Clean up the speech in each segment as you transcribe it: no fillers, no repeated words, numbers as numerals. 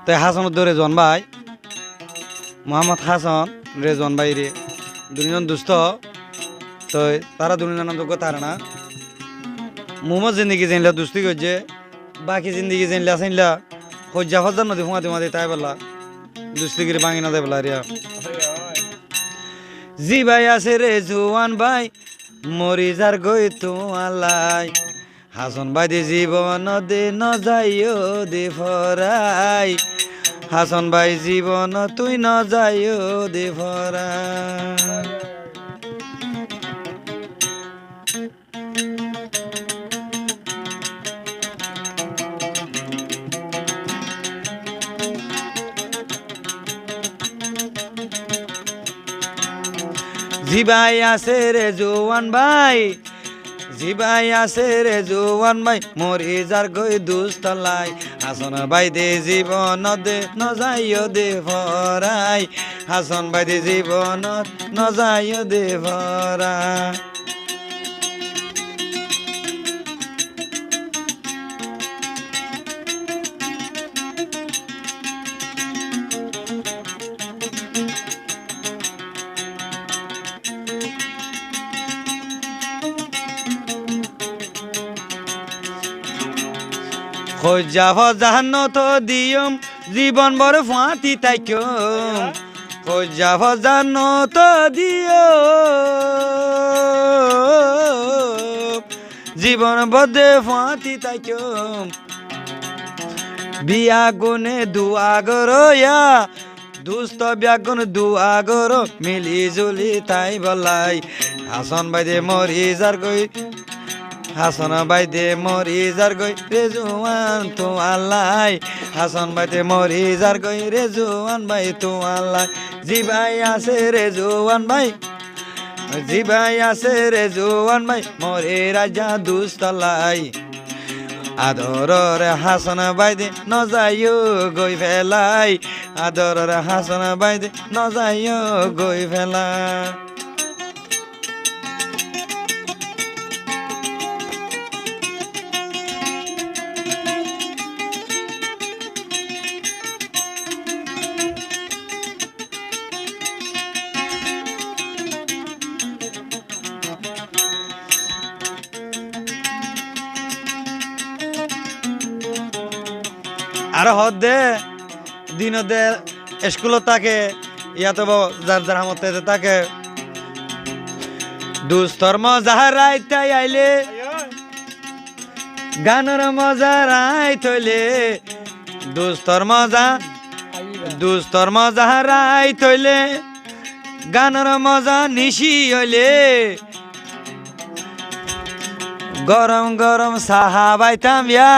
তাই হাসান রেজন ভাই মোহাম্মদ হাসান রেজন ভাই রে দুজন দুস্থ তো তারা দুনিয়ার নাম যোগ্য তারা না মোহাম্মদ জিন্দগি জানলা দুস্তি করছে বাকি জিন্দগি জানলা চাইলা হজ্জা ফজ্জা নদী ফুঁয়াতে মাতে তাই বলা দুস্তিগিরি ভাঙি না দেয় বলা রিয়া জি ভাই আছে রে জুয়ান ভাই মরি যার গই তো আলাই হাসন ভাই দে জীবন দে ন যাইও দে ফরাই হাসন ভাই জীবন তুই ন যাইও দে ফরাই জি ভাই আছে রে জোয়ান ভাই জি ভাই আছে রে জোয়ান ভাই মরি যার গই দুস্তলাই হাসন ভাই দে জীবন দে ন যাইও দে ফরাই হাসন ভাই দে জীবন ন যাইও দে ফরাই খোঁজা ফজান তো দিয়ম জীবন বড় ফাঁতি তাইকম খোঁজা ফজান তো দিও জীবন বদে ফাঁতি তাইকম বিয়া গুনে দুয়া গরয়া দুস্থ ব্যাগুন দুয়া গর মিলি জুলি তাই বলাই হাসন বাইদে মরি যার গই হাসন বাইদে মরি যার গই রে জুয়ান তো আল্লাই হাসন বাইদে মরি যার গই রে জুয়ান ভাই তো আল্লাই জি ভাই আছে রে জুয়ান ভাই জি ভাই আছে রে জুয়ান ভাই মরে রাজা দুস্তলাই আদরের হাসন বাইদে ন যাইও গই ফেলাই আদরের হাসন বাইদে ন যাইও গই ফেলাই আর হদ দে দিন দে স্কুল তাকে ইয়াত যার যার হামতে তাকে দুস্তর মজা রাইতাই আইলে গানের মজা রাই থইলে দুস্তর মজা রাই থইলে গানের মজা নিশি হইলে গরম গরম সাহা বাইতাম ইয়া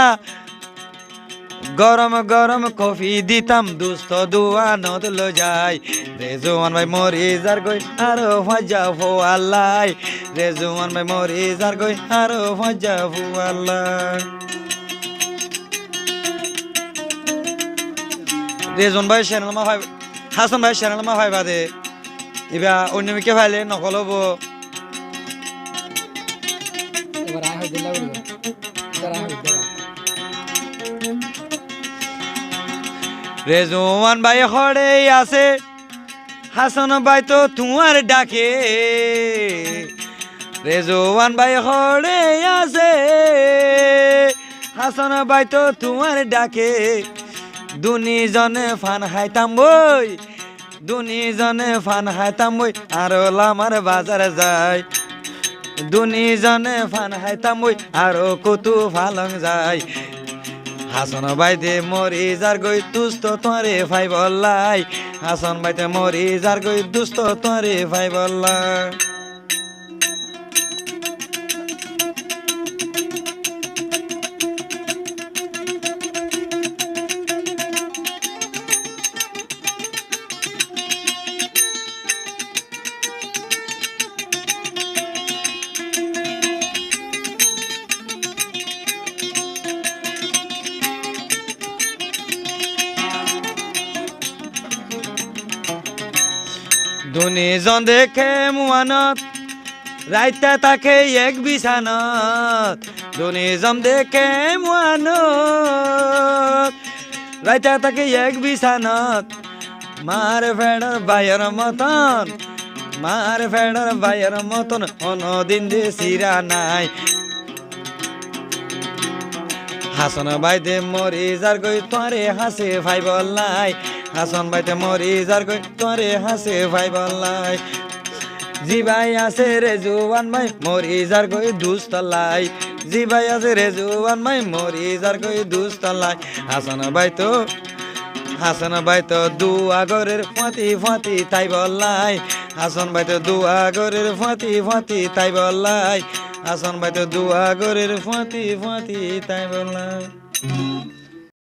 গরম গরম কফি দিতাম দুস্থ দুয়া নদল যাই রেজওয়ান ভাই মরি যার গই আরো ফজা ফো আল্লাই রেজওয়ান ভাই মরি যার গই আরো ফজা ফো আল্লাই রেজন ভাই চ্যানেল মা ভাই হাসান ভাই চ্যানেল মা ভাই বাদে এবা অন্যমিকে ভাইলে নকল হবো এবার আয় হই দিলা বলবো এবার আয় হই দিলা রেজওয়ান ভাই হড়ে আছে হাসান ভাই তো তোমার ডাকে রেজওয়ান ভাই হড়ে আছে হাসান ভাই তো তোমার ডাকে দুনিজনে ফান হাইতাম বই দুনিজনে ফান হাইতাম বই আর লামার বাজার যায় দুনিজনে ফান হাইতাম বই আর কতু ফালং যায় হাসন বাইতে মরি যার গই দুস্থ তোরে ভাই বললাই হাসন বাইতে মরি যার গই দুস্থ তোরে ভাই বললাই দুনিজন দেখে মুয়ানত রাইতা তাকে এক বিছানত দুনিজন দেখে মুয়ানত রাইতা তাকে এক বিছানত মার ফেডার বাইয়ের মতন মার ফেডার বাইয়ের মতন অনদিন দে সিরা নাই হাসন বাইতে মরি যার গই তোরে হাসে ভাই বললাই হাসন বাইতে মরি যার গই তোরে হাসে ভাই বললাই জি ভাই আছে রে জুয়ান ভাই মরি যার গই দুস্তলাই জি ভাই আছে রে জুয়ান ভাই মরি যার গই দুস্তলাই হাসন ভাই তো দুয়া গরের ফাঁতি ফাঁতি তাই বললাই হাসন ভাই তো দুয়া গরের ফাঁতি ফাঁতি তাই বললাই হাসন ভাই তো দুয়া গরের ফাঁতি ফাঁতি তাই বললাই